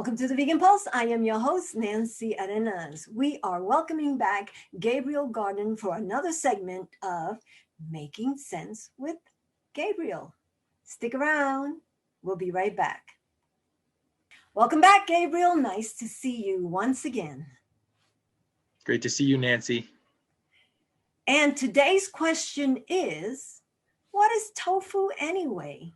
Welcome to the Vegan Pulse. I am your host, Nancy Arenas. We are welcoming back Gabriel Gaarden for another segment of Making Sense with Gabriel. Stick around. We'll be right back. Welcome back, Gabriel. Nice to see you once again. Great to see you, Nancy. And today's question is, what is tofu anyway?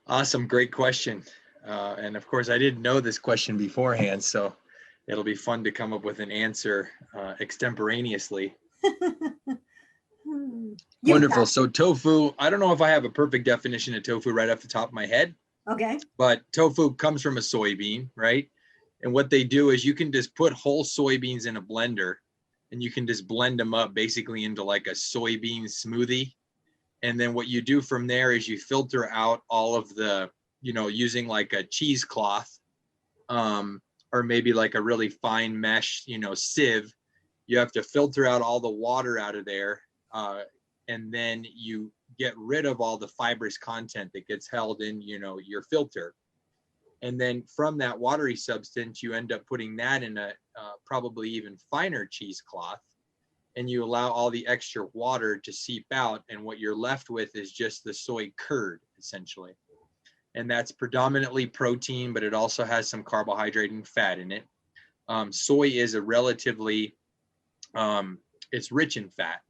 Awesome. Great question. And of course, I didn't know this question beforehand, so it'll be fun to come up with an answer extemporaneously. Wonderful. So tofu, I don't know if I have a perfect definition of tofu right off the top of my head. Okay. But tofu comes from a soybean, right? And what they do is you can just put whole soybeans in a blender and you can just blend them up basically into like a soybean smoothie. And then what you do from there is you filter out all of the, using like a cheesecloth, or maybe like a really fine mesh, sieve. You have to filter out all the water out of there. And then you get rid of all the fibrous content that gets held in, your filter. And then from that watery substance, you end up putting that in a probably even finer cheesecloth. And you allow all the extra water to seep out, and what you're left with is just the soy curd, essentially. And that's predominantly protein, but it also has some carbohydrate and fat in it. Soy is a relatively, it's rich in fat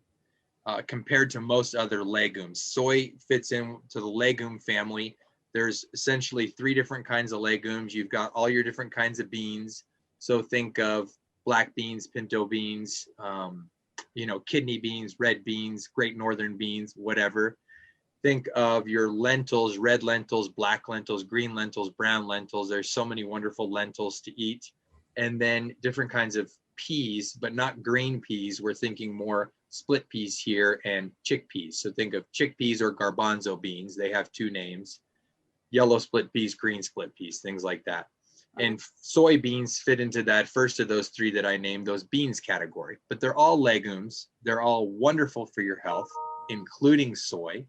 compared to most other legumes. Soy fits into the legume family. There's essentially 3 different kinds of legumes. You've got all your different kinds of beans. So think of black beans, pinto beans, kidney beans, red beans, great northern beans, whatever. Think of your lentils, red lentils, black lentils, green lentils, brown lentils. There's so many wonderful lentils to eat. And then different kinds of peas, but not green peas. We're thinking more split peas here and chickpeas. So think of chickpeas or garbanzo beans. They have 2 names: yellow split peas, green split peas, things like that. And soybeans fit into that first of those 3 that I named, those beans category. But they're all legumes. They're all wonderful for your health, including soy.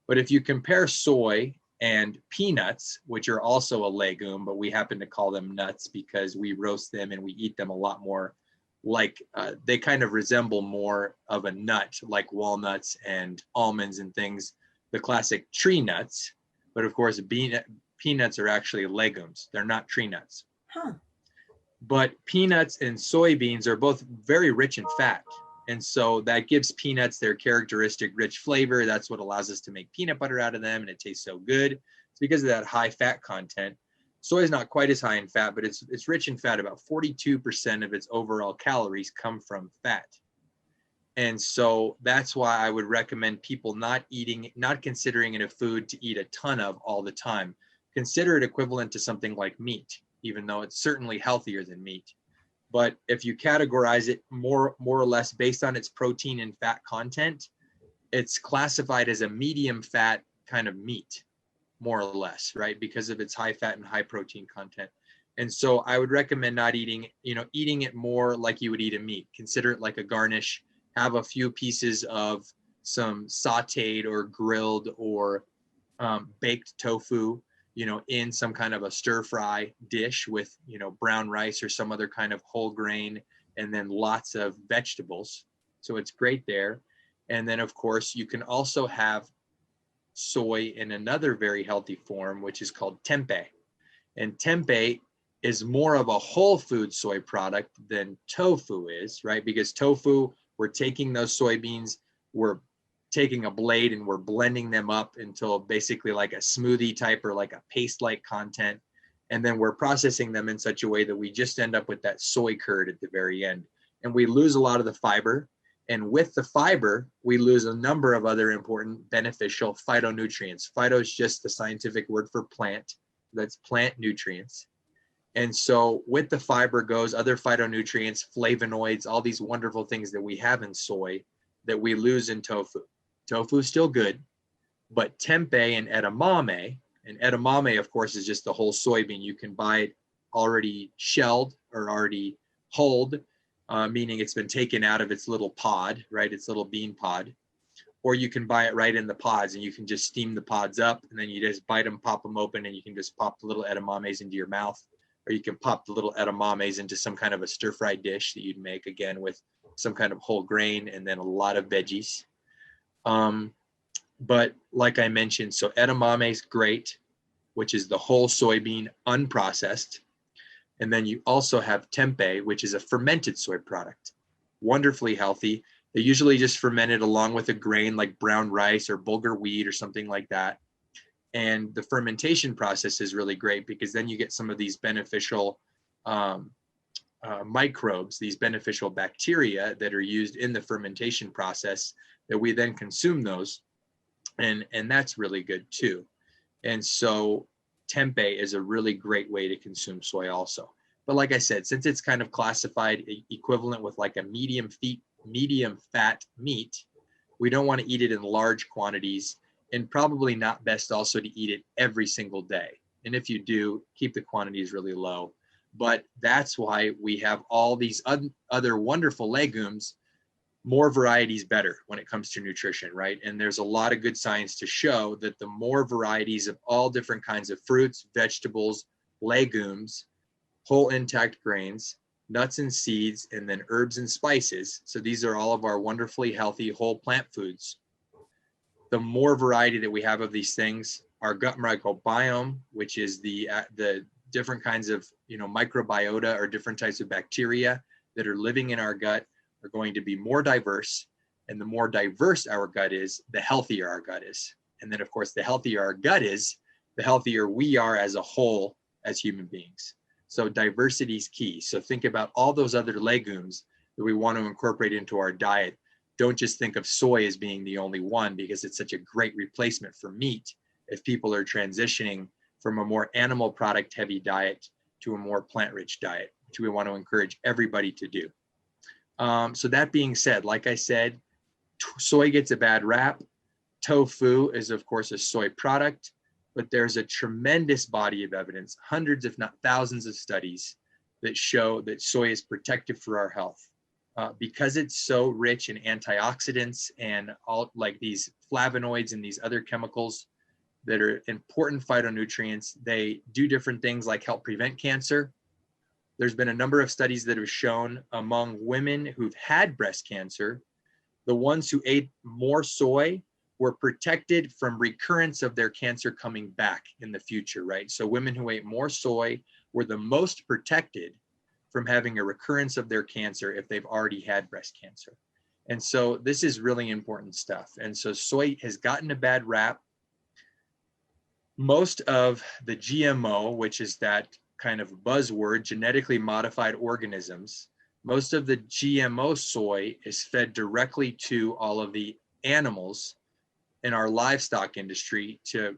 But if you compare soy and peanuts, which are also a legume, but we happen to call them nuts because we roast them and we eat them a lot more like they kind of resemble more of a nut, like walnuts and almonds and things, the classic tree nuts. But of course, peanuts are actually legumes. They're not tree nuts. Huh. But peanuts and soybeans are both very rich in fat. And so that gives peanuts their characteristic rich flavor. That's what allows us to make peanut butter out of them, and it tastes so good. It's because of that high fat content. Soy is not quite as high in fat, but it's rich in fat. About 42% of its overall calories come from fat. And so that's why I would recommend people not considering it a food to eat a ton of all the time. Consider it equivalent to something like meat, even though it's certainly healthier than meat. But if you categorize it more or less based on its protein and fat content, it's classified as a medium fat kind of meat, more or less, right? Because of its high fat and high protein content. And so I would recommend not eating it more like you would eat a meat. Consider it like a garnish. Have a few pieces of some sauteed or grilled or baked tofu, in some kind of a stir fry dish with, brown rice or some other kind of whole grain, and then lots of vegetables. So it's great there. And then of course you can also have soy in another very healthy form, which is called tempeh. And tempeh is more of a whole food soy product than tofu is, right? Because tofu, we're taking those soybeans, we're taking a blade and we're blending them up until basically like a smoothie type or like a paste-like content. And then we're processing them in such a way that we just end up with that soy curd at the very end. And we lose a lot of the fiber. And with the fiber, we lose a number of other important beneficial phytonutrients. Phyto is just the scientific word for plant. That's plant nutrients. And so with the fiber goes other phytonutrients, flavonoids, all these wonderful things that we have in soy that we lose in tofu. Tofu is still good, but tempeh and edamame, of course, is just the whole soybean. You can buy it already shelled or already hulled, meaning it's been taken out of its little pod, right? Its little bean pod. or you can buy it right in the pods, and you can just steam the pods up, and then you just bite them, pop them open, and you can just pop the little edamames into your mouth. Or you can pop the little edamames into some kind of a stir-fried dish that you'd make, again, with some kind of whole grain and then a lot of veggies. But like I mentioned, so edamame is great, which is the whole soybean unprocessed. And then you also have tempeh, which is a fermented soy product. Wonderfully healthy. They usually just ferment it along with a grain like brown rice or bulgur wheat or something like that. And the fermentation process is really great because then you get some of these beneficial microbes, these beneficial bacteria that are used in the fermentation process that we then consume those. And that's really good too. And so tempeh is a really great way to consume soy also. But like I said, since it's kind of classified equivalent with like a medium fat meat, we don't want to eat it in large quantities, and probably not best also to eat it every single day. And if you do, keep the quantities really low. But that's why we have all these other wonderful legumes. More varieties better when it comes to nutrition, right? And there's a lot of good science to show that the more varieties of all different kinds of fruits, vegetables, legumes, whole intact grains, nuts and seeds, and then herbs and spices. So these are all of our wonderfully healthy whole plant foods. The more variety that we have of these things, our gut microbiome, which is the different kinds of microbiota or different types of bacteria that are living in our gut, are going to be more diverse. And the more diverse our gut is, the healthier our gut is. And then, of course, the healthier our gut is, the healthier we are as a whole as human beings. So diversity is key. So think about all those other legumes that we want to incorporate into our diet. Don't just think of soy as being the only one, because it's such a great replacement for meat if people are transitioning from a more animal product heavy diet to a more plant-rich diet, which we want to encourage everybody to do. So that being said, like I said, soy gets a bad rap. Tofu is, of course, a soy product, but there's a tremendous body of evidence, hundreds, if not thousands of studies that show that soy is protective for our health. Because it's so rich in antioxidants and all like these flavonoids and these other chemicals that are important phytonutrients, they do different things like help prevent cancer. There's been a number of studies that have shown among women who've had breast cancer, the ones who ate more soy were protected from recurrence of their cancer coming back in the future, right? So women who ate more soy were the most protected from having a recurrence of their cancer if they've already had breast cancer. And so this is really important stuff. And so soy has gotten a bad rap. Most of the GMO, which is that kind of buzzword, genetically modified organisms, most of the GMO soy is fed directly to all of the animals in our livestock industry to,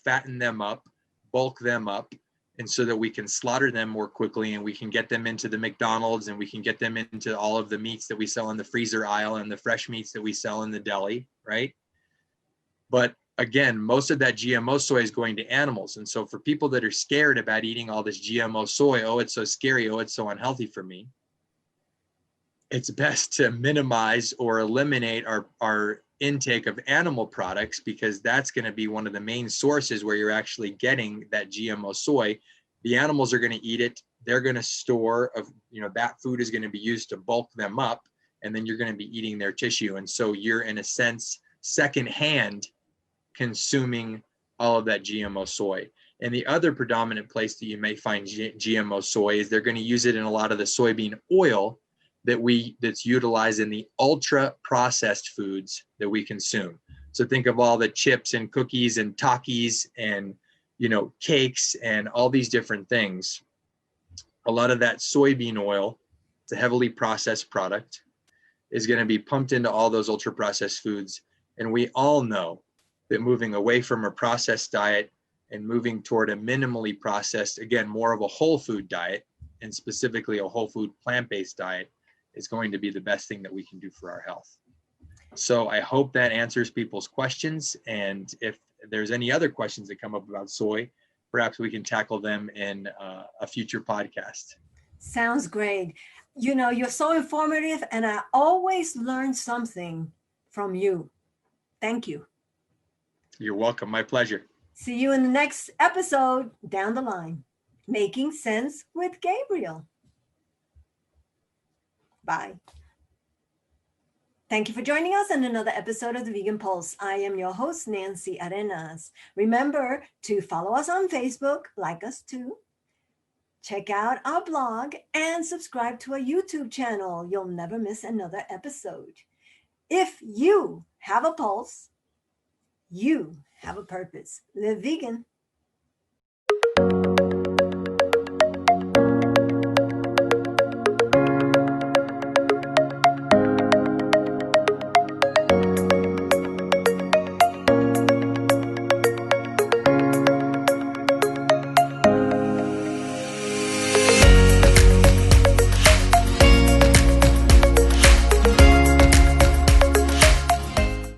fatten them up, bulk them up, and so that we can slaughter them more quickly and we can get them into the McDonald's and we can get them into all of the meats that we sell in the freezer aisle and the fresh meats that we sell in the deli, right? But again, most of that GMO soy is going to animals. And so for people that are scared about eating all this GMO soy, oh, it's so scary, oh, it's so unhealthy for me, it's best to minimize or eliminate our intake of animal products, because that's going to be one of the main sources where you're actually getting that GMO soy. The animals are going to eat it. They're going to store that food is going to be used to bulk them up, and then you're going to be eating their tissue. And so you're, in a sense, secondhand consuming all of that GMO soy. And the other predominant place that you may find GMO soy is they're going to use it in a lot of the soybean oil that's utilized in the ultra processed foods that we consume. So think of all the chips and cookies and Takis and cakes and all these different things. A lot of that soybean oil, it's a heavily processed product, is going to be pumped into all those ultra processed foods. And we all know that moving away from a processed diet and moving toward a minimally processed, again, more of a whole food diet, and specifically a whole food plant-based diet, is going to be the best thing that we can do for our health. So I hope that answers people's questions. And if there's any other questions that come up about soy, perhaps we can tackle them in a future podcast. Sounds great. You're so informative, and I always learn something from you. Thank you. You're welcome. My pleasure. See you in the next episode down the line. Making Sense with Gabriel. Bye. Thank you for joining us on another episode of the Vegan Pulse. I am your host, Nancy Arenas. Remember to follow us on Facebook, like us too. Check out our blog and subscribe to our YouTube channel. You'll never miss another episode. If you have a pulse, you have a purpose. Live vegan.